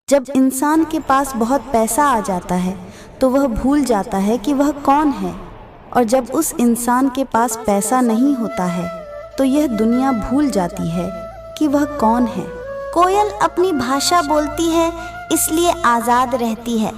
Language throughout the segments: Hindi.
जब इंसान के पास बहुत पैसा आ जाता है तो वह भूल जाता है कि वह कौन है, और जब उस इंसान के पास पैसा नहीं होता है तो यह दुनिया भूल जाती है कि वह कौन है। कोयल अपनी भाषा बोलती है इसलिए आज़ाद रहती है,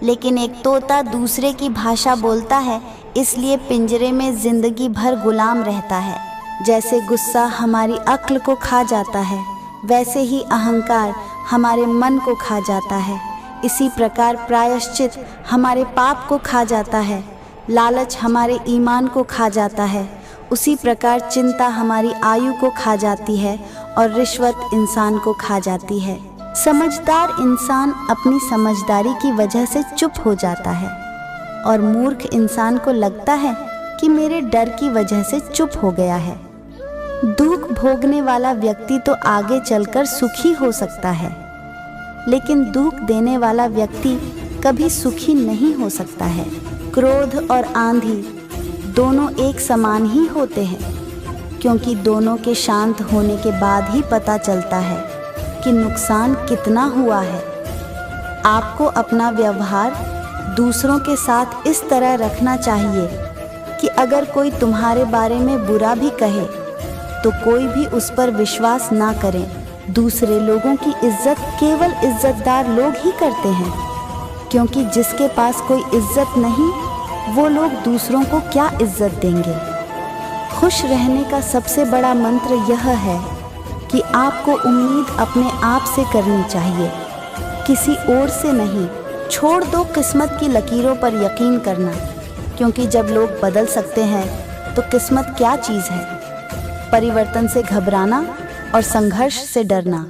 लेकिन एक तोता दूसरे की भाषा बोलता है इसलिए पिंजरे में जिंदगी भर गुलाम रहता है। जैसे गुस्सा हमारी अक्ल को खा जाता है, वैसे ही अहंकार हमारे मन को खा जाता है। इसी प्रकार प्रायश्चित हमारे पाप को खा जाता है, लालच हमारे ईमान को खा जाता है। उसी प्रकार चिंता हमारी आयु को खा जाती है और रिश्वत इंसान को खा जाती है। समझदार इंसान अपनी समझदारी की वजह से चुप हो जाता है और मूर्ख इंसान को लगता है कि मेरे डर की वजह से चुप हो गया है। दुख भोगने वाला व्यक्ति तो आगे चलकर सुखी हो सकता है, लेकिन दुख देने वाला व्यक्ति कभी सुखी नहीं हो सकता है। क्रोध और आंधी दोनों एक समान ही होते हैं, क्योंकि दोनों के शांत होने के बाद ही पता चलता है कि नुकसान कितना हुआ है। आपको अपना व्यवहार दूसरों के साथ इस तरह रखना चाहिए कि अगर कोई तुम्हारे बारे में बुरा भी कहे तो कोई भी उस पर विश्वास ना करें। दूसरे लोगों की इज्जत केवल इज्जतदार लोग ही करते हैं, क्योंकि जिसके पास कोई इज्जत नहीं वो लोग दूसरों को क्या इज्जत देंगे। खुश रहने का सबसे बड़ा मंत्र यह है कि आपको उम्मीद अपने आप से करनी चाहिए, किसी और से नहीं। छोड़ दो किस्मत की लकीरों पर यकीन करना, क्योंकि जब लोग बदल सकते हैं तो किस्मत क्या चीज़ है। परिवर्तन से घबराना और संघर्ष से डरना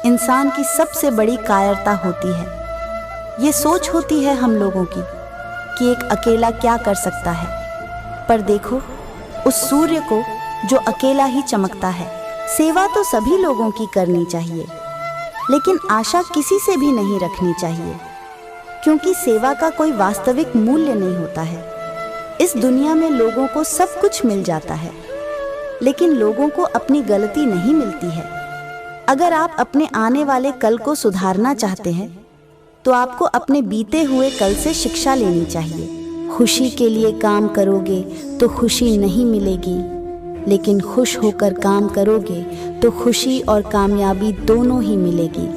इंसान की सबसे बड़ी कायरता होती है। ये सोच होती है हम लोगों की कि एक अकेला क्या कर सकता है, पर देखो उस सूर्य को जो अकेला ही चमकता है। सेवा तो सभी लोगों की करनी चाहिए, लेकिन आशा किसी से भी नहीं रखनी चाहिए, क्योंकि सेवा का कोई वास्तविक मूल्य नहीं होता है। इस दुनिया में लोगों को सब कुछ मिल जाता है, लेकिन लोगों को अपनी गलती नहीं मिलती है। अगर आप अपने आने वाले कल को सुधारना चाहते हैं तो आपको अपने बीते हुए कल से शिक्षा लेनी चाहिए। खुशी के लिए काम करोगे तो खुशी नहीं मिलेगी, लेकिन खुश होकर काम करोगे तो खुशी और कामयाबी दोनों ही मिलेगी।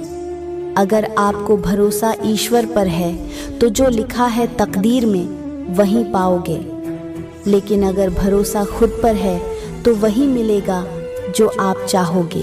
अगर आपको भरोसा ईश्वर पर है तो जो लिखा है तकदीर में वही पाओगे, लेकिन अगर भरोसा खुद पर है तो वही मिलेगा जो आप चाहोगे।